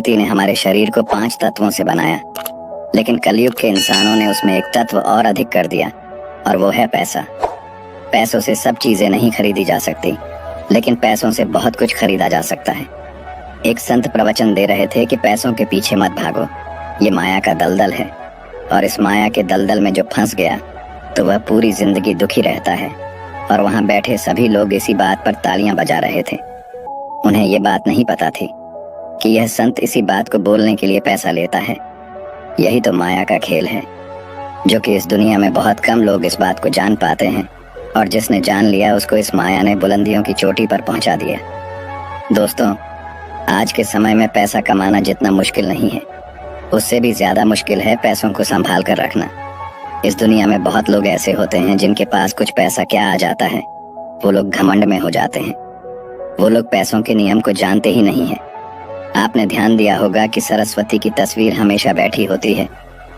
प्रकृति ने हमारे शरीर को 5 तत्वों से बनाया, लेकिन कलयुग के इंसानों ने उसमें एक तत्व और अधिक कर दिया, और वो है पैसा। पैसों से सब चीजें नहीं खरीदी जा सकती, लेकिन पैसों से बहुत कुछ खरीदा जा सकता है। एक संत प्रवचन दे रहे थे कि पैसों के पीछे मत भागो, ये माया का दलदल है, और इस माया के दलदल में जो फंस गया तो वह पूरी जिंदगी दुखी रहता है। और वहां बैठे सभी लोग इसी बात पर तालियां बजा रहे थे। उन्हें ये बात नहीं पता थी कि यह संत इसी बात को बोलने के लिए पैसा लेता है। यही तो माया का खेल है, जो कि इस दुनिया में बहुत कम लोग इस बात को जान पाते हैं, और जिसने जान लिया उसको इस माया ने बुलंदियों की चोटी पर पहुंचा दिया। दोस्तों, आज के समय में पैसा कमाना जितना मुश्किल नहीं है, उससे भी ज्यादा मुश्किल है पैसों को संभाल कर रखना। इस दुनिया में बहुत लोग ऐसे होते हैं जिनके पास कुछ पैसा क्या आ जाता है, वो लोग घमंड में हो जाते हैं। वो लोग पैसों के नियम को जानते ही नहीं है। आपने ध्यान दिया होगा कि सरस्वती की तस्वीर हमेशा बैठी होती है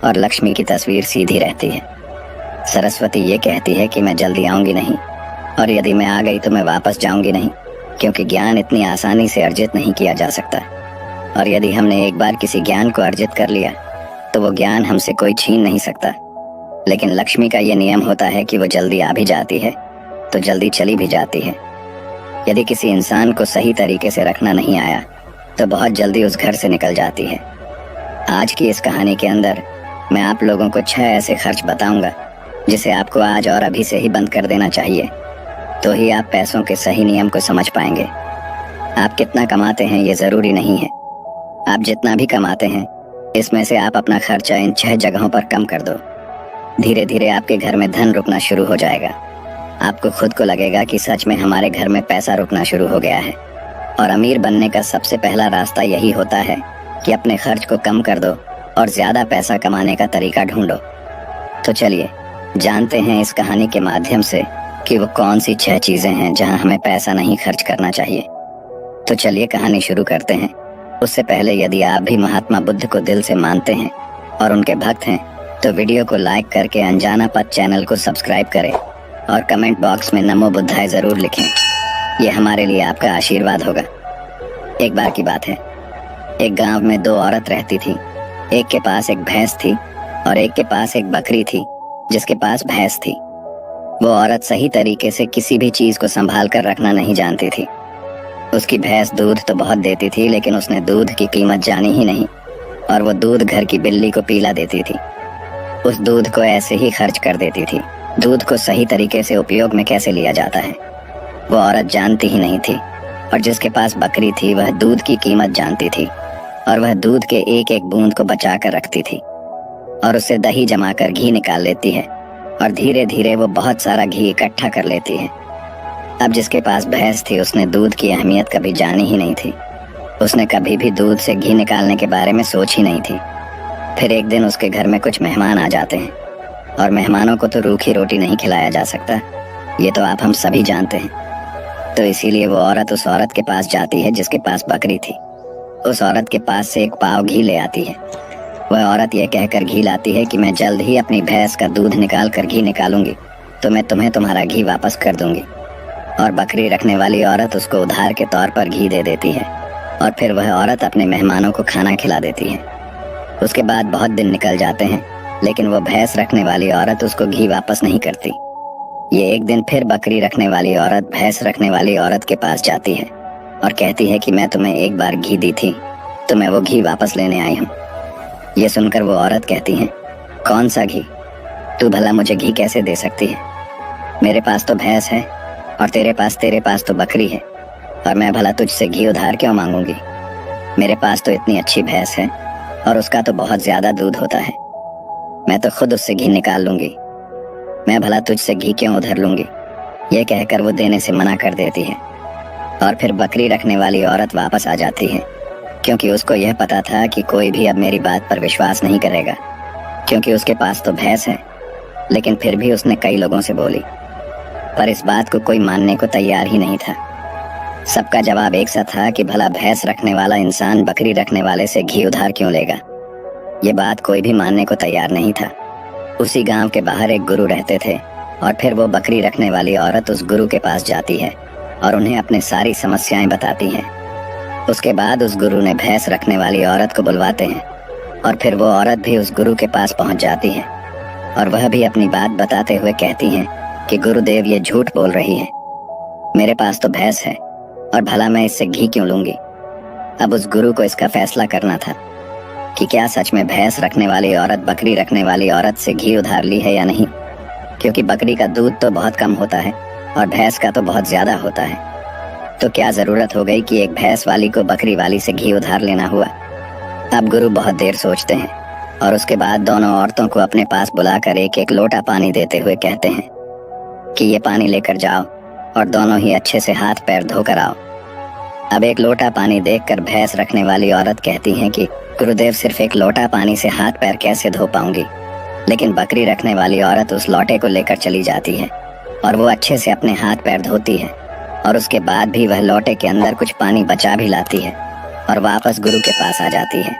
और लक्ष्मी की तस्वीर सीधी रहती है। सरस्वती ये कहती है कि मैं जल्दी आऊंगी नहीं, और यदि मैं आ गई तो मैं वापस जाऊंगी नहीं, क्योंकि ज्ञान इतनी आसानी से अर्जित नहीं किया जा सकता। और यदि हमने एक बार किसी ज्ञान को अर्जित कर लिया तो वो ज्ञान हमसे कोई छीन नहीं सकता। लेकिन लक्ष्मी का ये नियम होता है कि वो जल्दी आ भी जाती है तो जल्दी चली भी जाती है। यदि किसी इंसान को सही तरीके से रखना नहीं आया तो बहुत जल्दी उस घर से निकल जाती है। आज की इस कहानी के अंदर मैं आप लोगों को 6 ऐसे खर्च बताऊंगा जिसे आपको आज और अभी से ही बंद कर देना चाहिए, तो ही आप पैसों के सही नियम को समझ पाएंगे। आप कितना कमाते हैं ये जरूरी नहीं है। आप जितना भी कमाते हैं, इसमें से आप अपना खर्चा इन 6 जगहों पर कम कर दो। धीरे धीरे आपके घर में धन रुकना शुरू हो जाएगा। आपको खुद को लगेगा कि सच में हमारे घर में पैसा रुकना शुरू हो गया है। और अमीर बनने का सबसे पहला रास्ता यही होता है कि अपने खर्च को कम कर दो और ज्यादा पैसा कमाने का तरीका ढूंढो। तो चलिए जानते हैं इस कहानी के माध्यम से कि वो कौन सी 6 चीजें हैं जहां हमें पैसा नहीं खर्च करना चाहिए। तो चलिए कहानी शुरू करते हैं। उससे पहले यदि आप भी महात्मा बुद्ध को दिल से मानते हैं और उनके भक्त हैं, तो वीडियो को लाइक करके अनजाना पथ चैनल को सब्सक्राइब करें और कमेंट बॉक्स में नमो बुद्धाय जरूर लिखें। ये हमारे लिए आपका आशीर्वाद होगा। एक बार की बात है, एक गांव में 2 औरत रहती थी। एक के पास एक भैंस थी और एक के पास एक बकरी थी जिसके पास भैंस थी। वो औरत सही तरीके से किसी भी चीज को संभाल कर रखना नहीं जानती थी। उसकी भैंस दूध तो बहुत देती थी, लेकिन उसने दूध की कीमत जानी ही नहीं, और वो दूध घर की बिल्ली को पिला देती थी। उस दूध को ऐसे ही खर्च कर देती थी। दूध को सही तरीके से उपयोग में कैसे लिया जाता है वो औरत जानती ही नहीं थी। और जिसके पास बकरी थी वह दूध की कीमत जानती थी, और वह दूध के एक एक बूंद को बचा कर रखती थी और उससे दही जमाकर घी निकाल लेती है, और धीरे धीरे वो बहुत सारा घी इकट्ठा कर लेती है। अब जिसके पास भैंस थी उसने दूध की अहमियत कभी जानी ही नहीं थी। उसने कभी भी दूध से घी निकालने के बारे में सोच ही नहीं थी। फिर एक दिन उसके घर में कुछ मेहमान आ जाते हैं, और मेहमानों को तो रूखी रोटी नहीं खिलाया जा सकता, ये तो आप हम सभी जानते हैं। तो इसीलिए वो औरत उस औरत के पास जाती है जिसके पास बकरी थी। उस औरत के पास से एक पाव घी ले आती है। वह औरत ये कहकर घी लाती है कि मैं जल्द ही अपनी भैंस का दूध निकाल कर घी निकालूंगी तो मैं तुम्हें तुम्हारा घी वापस कर दूंगी। और बकरी रखने वाली औरत उसको उधार के तौर पर घी दे देती है, और फिर वह औरत अपने मेहमानों को खाना खिला देती है। उसके बाद बहुत दिन निकल जाते हैं, लेकिन वो भैंस रखने वाली औरत उसको घी वापस नहीं करती। ये एक दिन फिर बकरी रखने वाली औरत भैंस रखने वाली औरत के पास जाती है और कहती है कि मैं तुम्हें एक बार घी दी थी तो मैं वो घी वापस लेने आई हूँ। ये सुनकर वो औरत कहती है, कौन सा घी? तू भला मुझे घी कैसे दे सकती है? मेरे पास तो भैंस है और तेरे पास तो बकरी है, और मैं भला तुझसे घी उधार क्यों मांगूंगी? मेरे पास तो इतनी अच्छी भैंस है और उसका तो बहुत ज्यादा दूध होता है। मैं तो खुद उससे घी निकाल लूंगी, मैं भला तुझसे घी क्यों उधार लूंगी? ये कहकर वो देने से मना कर देती है। और फिर बकरी रखने वाली औरत वापस आ जाती है, क्योंकि उसको यह पता था कि कोई भी अब मेरी बात पर विश्वास नहीं करेगा, क्योंकि उसके पास तो भैंस है। लेकिन फिर भी उसने कई लोगों से बोली, पर इस बात को कोई मानने को तैयार ही नहीं था। सबका जवाब एक सा था कि भला भैंस रखने वाला इंसान बकरी रखने वाले से घी उधार क्यों लेगा। ये बात कोई भी मानने को तैयार नहीं था। उसी गांव के बाहर एक गुरु रहते थे, और फिर वो बकरी रखने वाली औरत उस गुरु के पास जाती है और उन्हें अपनी सारी समस्याएं बताती है। उसके बाद उस गुरु ने भैंस रखने वाली औरत को बुलवाते हैं और फिर वो औरत भी उस गुरु के पास पहुंच जाती है और वह भी अपनी बात बताते हुए कहती हैं कि गुरुदेव ये झूठ बोल रही है, मेरे पास तो भैंस है और भला मैं इससे घी क्यों लूंगी। अब उस गुरु को इसका फैसला करना था कि क्या सच में भैंस रखने वाली औरत बकरी रखने वाली औरत से घी उधार ली है या नहीं, क्योंकि बकरी का दूध तो बहुत कम होता है और भैंस का तो बहुत ज्यादा होता है। तो क्या जरूरत हो गई कि एक भैंस वाली को बकरी वाली से घी उधार लेना हुआ। अब गुरु बहुत देर सोचते हैं और उसके बाद दोनों औरतों को अपने पास बुलाकर एक एक लोटा पानी देते हुए कहते हैं कि ये पानी लेकर जाओ और दोनों ही अच्छे से हाथ पैर धोकर आओ। अब एक लोटा पानी देखकर भैंस रखने वाली औरत कहती है कि गुरुदेव सिर्फ एक लोटा पानी से हाथ पैर कैसे धो पाऊंगी। लेकिन बकरी रखने वाली औरत उस लोटे को लेकर चली जाती है और वो अच्छे से अपने हाथ पैर धोती है और उसके बाद भी वह लोटे के अंदर कुछ पानी बचा भी लाती है और वापस गुरु के पास आ जाती है।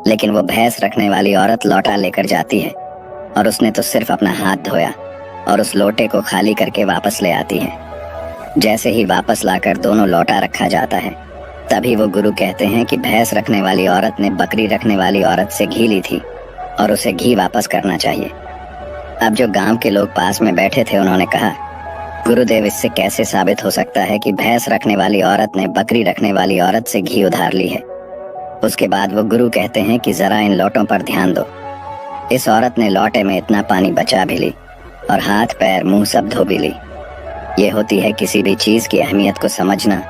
लेकिन वो भैंस रखने वाली औरत लोटा लेकर जाती है और उसने तो सिर्फ अपना हाथ धोया और उस लोटे को खाली करके वापस ले आती है। जैसे ही वापस लाकर दोनों लोटा रखा जाता है तभी वो गुरु कहते हैं कि भैंस रखने वाली औरत ने बकरी रखने वाली औरत से घी ली थी और उसे घी वापस करना चाहिए। अब जो गांव के लोग पास में बैठे थे उन्होंने कहा, गुरुदेव इससे कैसे साबित हो सकता है कि भैंस रखने वाली औरत ने बकरी रखने वाली औरत से घी उधार ली है। उसके बाद वो गुरु कहते हैं कि जरा इन लोटों पर ध्यान दो। इस औरत ने लोटे में इतना पानी बचा भी ली और हाथ पैर मुंह सब धो भी ली। ये होती है किसी भी चीज की अहमियत को समझना।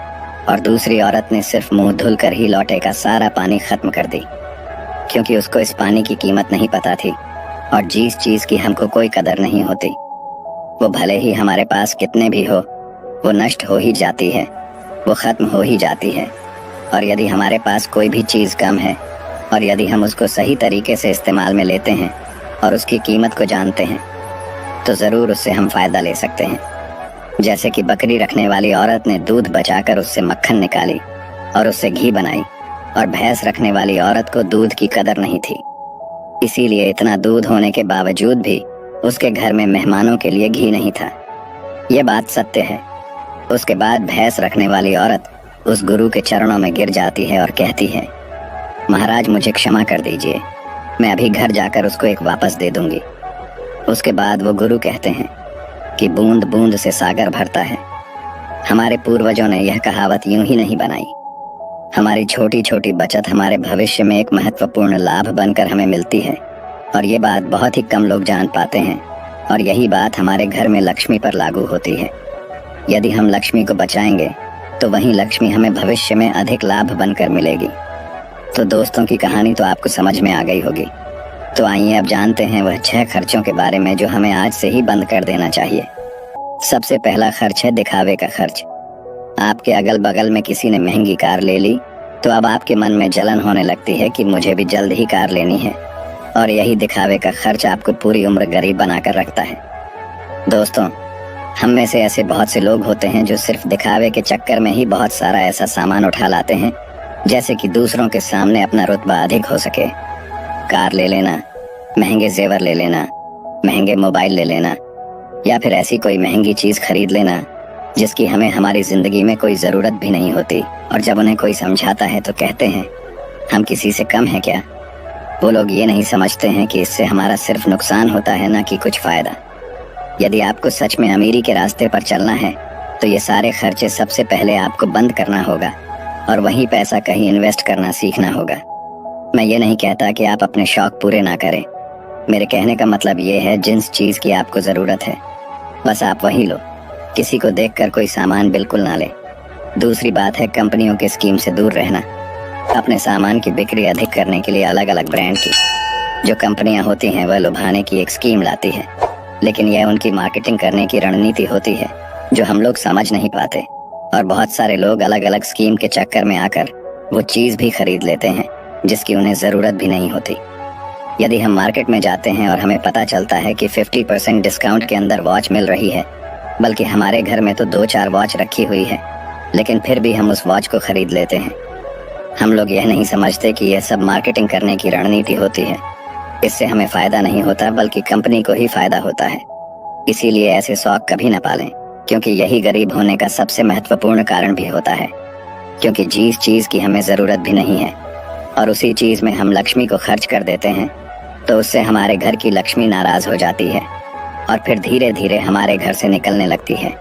और दूसरी औरत ने सिर्फ मुंह धुलकर ही लोटे का सारा पानी खत्म कर दी, क्योंकि उसको इस पानी की कीमत नहीं पता थी और जिस चीज की हमको कोई कदर नहीं होती वो भले ही हमारे पास कितने भी हो वो नष्ट हो ही जाती है, वो खत्म हो ही जाती है। और यदि हमारे पास कोई भी चीज कम है और यदि हम उसको सही तरीके से इस्तेमाल में लेते हैं और उसकी कीमत को जानते हैं तो जरूर उससे हम फायदा ले सकते हैं। जैसे कि बकरी रखने वाली औरत ने दूध बचाकर उससे मक्खन निकाली और उससे घी बनाई और भैंस रखने वाली औरत को दूध की कदर नहीं थी, इसीलिए इतना दूध होने के बावजूद भी उसके घर में मेहमानों के लिए घी नहीं था। यह बात सत्य है। उसके बाद भैंस रखने वाली औरत उस गुरु के चरणों में गिर जाती है और कहती है, महाराज मुझे क्षमा कर दीजिए, मैं अभी घर जाकर उसको एक वापस दे दूंगी। उसके बाद वो गुरु कहते हैं कि बूंद बूंद से सागर भरता है। हमारे पूर्वजों ने यह कहावत यूं ही नहीं बनाई। हमारी छोटी छोटी बचत हमारे भविष्य में एक महत्वपूर्ण लाभ बनकर हमें मिलती है और ये बात बहुत ही कम लोग जान पाते हैं। और यही बात हमारे घर में लक्ष्मी पर लागू होती है। यदि हम लक्ष्मी को बचाएंगे तो वहीं लक्ष्मी हमें भविष्य में अधिक लाभ बनकर मिलेगी। तो दोस्तों की कहानी तो आपको समझ में आ गई होगी। तो आइए अब जानते हैं वह 6 खर्चों के बारे में जो हमें आज से ही बंद कर देना चाहिए। सबसे पहला खर्च है दिखावे का खर्च। आपके अगल बगल में किसी ने महंगी कार ले ली तो अब आपके मन में जलन होने लगती है कि मुझे भी जल्द ही कार लेनी है, और यही दिखावे का खर्च आपको पूरी उम्र गरीब बनाकर रखता है। दोस्तों, हम में से ऐसे बहुत से लोग होते हैं जो सिर्फ दिखावे के चक्कर में ही बहुत सारा ऐसा सामान उठा लाते हैं जैसे कि दूसरों के सामने अपना रुतबा अधिक हो सके। कार ले लेना, महंगे जेवर ले लेना, महंगे मोबाइल ले लेना या फिर ऐसी कोई महंगी चीज खरीद लेना जिसकी हमें हमारी जिंदगी में कोई जरूरत भी नहीं होती। और जब उन्हें कोई समझाता है तो कहते हैं हम किसी से कम हैं क्या। वो लोग ये नहीं समझते हैं कि इससे हमारा सिर्फ नुकसान होता है, ना कि कुछ फायदा। यदि आपको सच में अमीरी के रास्ते पर चलना है तो ये सारे खर्चे सबसे पहले आपको बंद करना होगा और वही पैसा कहीं इन्वेस्ट करना सीखना होगा। मैं ये नहीं कहता कि आप अपने शौक पूरे ना करें। मेरे कहने का मतलब ये है जिस चीज की आपको जरूरत है बस आप वही लो। किसी को देखकर कोई सामान बिल्कुल ना ले। दूसरी बात है कंपनियों के स्कीम से दूर रहना। अपने सामान की बिक्री अधिक करने के लिए अलग अलग ब्रांड की जो कंपनियां होती हैं वह लुभाने की एक स्कीम लाती है, लेकिन यह उनकी मार्केटिंग करने की रणनीति होती है जो हम लोग समझ नहीं पाते। और बहुत सारे लोग अलग अलग स्कीम के चक्कर में आकर वो चीज भी खरीद लेते हैं जिसकी उन्हें जरूरत भी नहीं होती। यदि हम मार्केट में जाते हैं और हमें पता चलता है कि 50% डिस्काउंट के अंदर वॉच मिल रही है, बल्कि हमारे घर में तो 2-4 वॉच रखी हुई है, लेकिन फिर भी हम उस वॉच को खरीद लेते हैं। हम लोग यह नहीं समझते कि यह सब मार्केटिंग करने की रणनीति होती है। इससे हमें फायदा नहीं होता बल्कि कंपनी को ही फायदा होता है। इसीलिए ऐसे शौक कभी न पालें, क्योंकि यही गरीब होने का सबसे महत्वपूर्ण कारण भी होता है। क्योंकि जिस चीज की हमें जरूरत भी नहीं है और उसी चीज में हम लक्ष्मी को खर्च कर देते हैं, तो उससे हमारे घर की लक्ष्मी नाराज हो जाती है और फिर धीरे धीरे हमारे घर से निकलने लगती है।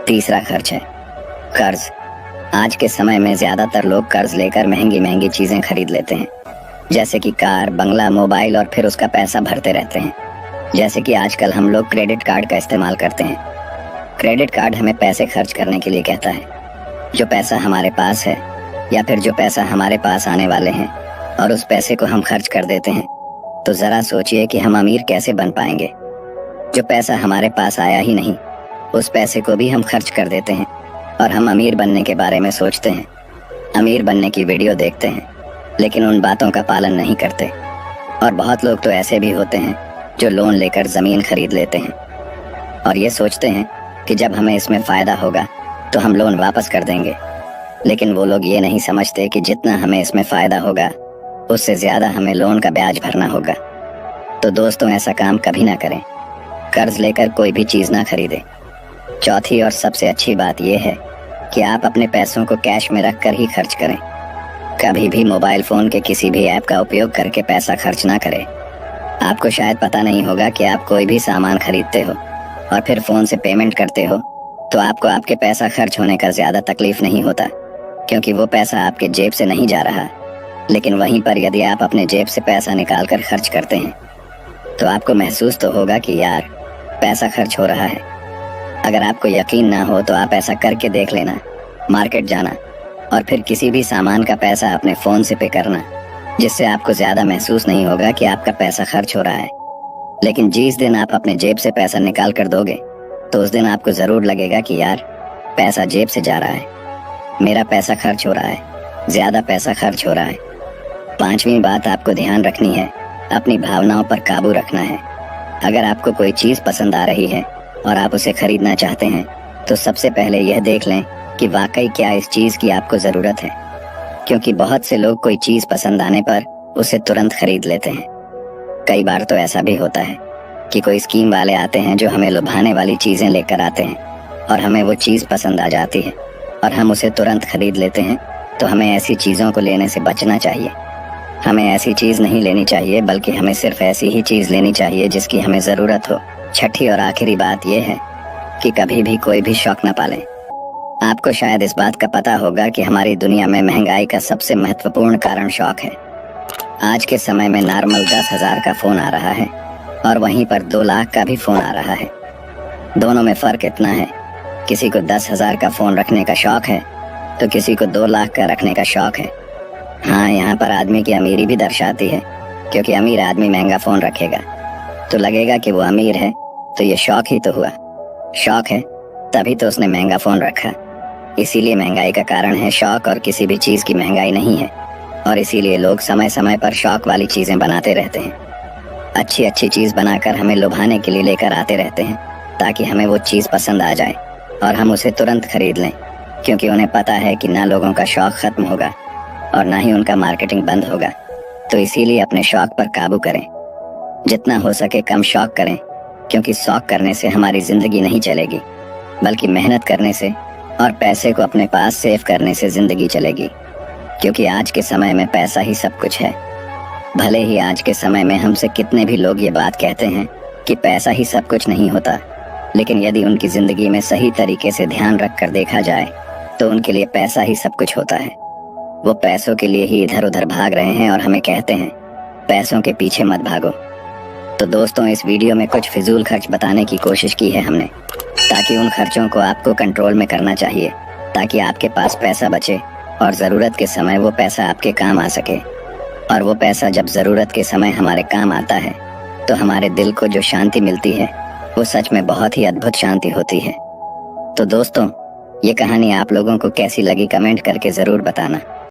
तीसरा खर्च है कर्ज। आज के समय में ज्यादातर लोग कर्ज लेकर महंगी महंगी चीजें खरीद लेते हैं, जैसे कि कार, बंगला, मोबाइल, और फिर उसका पैसा भरते रहते हैं। जैसे कि आजकल हम लोग क्रेडिट कार्ड का इस्तेमाल करते हैं। क्रेडिट कार्ड हमें पैसे खर्च करने के लिए कहता है। जो पैसा हमारे पास है या फिर जो पैसा हमारे पास आने वाले हैं और उस पैसे को हम खर्च कर देते हैं, तो जरा सोचिए कि हम अमीर कैसे बन पाएंगे। जो पैसा हमारे पास आया ही नहीं, उस पैसे को भी हम खर्च कर देते हैं और हम अमीर बनने के बारे में सोचते हैं, अमीर बनने की वीडियो देखते हैं, लेकिन उन बातों का पालन नहीं करते। और बहुत लोग तो ऐसे भी होते हैं जो लोन लेकर जमीन खरीद लेते हैं और ये सोचते हैं कि जब हमें इसमें फायदा होगा तो हम लोन वापस कर देंगे, लेकिन वो लोग ये नहीं समझते कि जितना हमें इसमें फायदा होगा उससे ज्यादा हमें लोन का ब्याज भरना होगा। तो दोस्तों, ऐसा काम कभी ना करें। कर्ज लेकर कोई भी चीज ना खरीदें। चौथी और सबसे अच्छी बात यह है कि आप अपने पैसों को कैश में रखकर ही खर्च करें। कभी भी मोबाइल फोन के किसी भी ऐप का उपयोग करके पैसा खर्च ना करें। आपको शायद पता नहीं होगा कि आप कोई भी सामान खरीदते हो और फिर फोन से पेमेंट करते हो, तो आपको आपके पैसा खर्च होने का ज्यादा तकलीफ नहीं होता, क्योंकि वो पैसा आपके जेब से नहीं जा रहा। लेकिन वहीं पर यदि आप अपने जेब से पैसा निकाल कर खर्च करते हैं, तो आपको महसूस तो होगा कि यार पैसा खर्च हो रहा है। अगर आपको यकीन ना हो तो आप ऐसा करके देख लेना, मार्केट जाना और फिर किसी भी सामान का पैसा अपने फोन से पे करना, जिससे आपको ज्यादा महसूस नहीं होगा कि आपका पैसा खर्च हो रहा है। लेकिन जिस दिन आप अपने जेब से पैसा निकाल कर दोगे, तो उस दिन आपको जरूर लगेगा कि यार पैसा जेब से जा रहा है, मेरा पैसा खर्च हो रहा है, ज्यादा पैसा खर्च हो रहा है। पांचवी बात आपको ध्यान रखनी है, अपनी भावनाओं पर काबू रखना है। अगर आपको कोई चीज पसंद आ रही है और आप उसे खरीदना चाहते हैं, तो सबसे पहले यह देख लें कि वाकई क्या इस चीज की आपको जरूरत है, क्योंकि बहुत से लोग कोई चीज पसंद आने पर उसे तुरंत खरीद लेते हैं। कई बार तो ऐसा भी होता है कि कोई स्कीम वाले आते हैं जो हमें लुभाने वाली चीजें लेकर आते हैं और हमें वो चीज पसंद आ जाती है और हम उसे तुरंत खरीद लेते हैं। तो हमें ऐसी चीजों को लेने से बचना चाहिए। हमें ऐसी चीज नहीं लेनी चाहिए, बल्कि हमें सिर्फ ऐसी ही चीज लेनी चाहिए जिसकी हमें जरूरत हो। छठी और आखिरी बात यह है कि कभी भी कोई भी शौक न पालें। आपको शायद इस बात का पता होगा कि हमारी दुनिया में महंगाई का सबसे महत्वपूर्ण कारण शौक है। आज के समय में नॉर्मल 10,000 का फोन आ रहा है और वहीं पर 2 लाख का भी फोन आ रहा है। दोनों में फर्क इतना है, किसी को 10,000 का फोन रखने का शौक है तो किसी को 2 लाख का रखने का शौक है। हाँ, यहाँ पर आदमी की अमीरी भी दर्शाती है, क्योंकि अमीर आदमी महंगा फोन रखेगा तो लगेगा कि वो अमीर है, तो ये शौक ही तो हुआ। शौक है तभी तो उसने महंगा फोन रखा। इसीलिए महंगाई का कारण है शौक, और किसी भी चीज की महंगाई नहीं है। और इसीलिए लोग समय समय पर शौक वाली चीजें बनाते रहते हैं, अच्छी अच्छी चीज बनाकर हमें लुभाने के लिए लेकर आते रहते हैं, ताकि हमें वो चीज पसंद आ जाए और हम उसे तुरंत खरीद लें, क्योंकि उन्हें पता है कि ना लोगों का शौक खत्म होगा और ना ही उनका मार्केटिंग बंद होगा। तो इसीलिए अपने शौक पर काबू करें, जितना हो सके कम शौक करें, क्योंकि शौक करने से हमारी जिंदगी नहीं चलेगी, बल्कि मेहनत करने से और पैसे को अपने पास सेव करने से जिंदगी चलेगी। क्योंकि आज के समय में पैसा ही सब कुछ है। भले ही आज के समय में हमसे कितने भी लोग ये बात कहते हैं कि पैसा ही सब कुछ नहीं होता, लेकिन यदि उनकी जिंदगी में सही तरीके से ध्यान रख कर देखा जाए तो उनके लिए पैसा ही सब कुछ होता है। वो पैसों के लिए ही इधर उधर भाग रहे हैं और हमें कहते हैं पैसों के पीछे मत भागो। तो दोस्तों, इस वीडियो में कुछ फिजूल खर्च बताने की कोशिश की है हमने, ताकि उन खर्चों को आपको कंट्रोल में करना चाहिए, ताकि आपके पास पैसा बचे और ज़रूरत के समय वो पैसा आपके काम आ सके। और वो पैसा जब ज़रूरत के समय हमारे काम आता है तो हमारे दिल को जो शांति मिलती है वो सच में बहुत ही अद्भुत शांति होती है। तो दोस्तों, ये कहानी आप लोगों को कैसी लगी कमेंट करके ज़रूर बताना।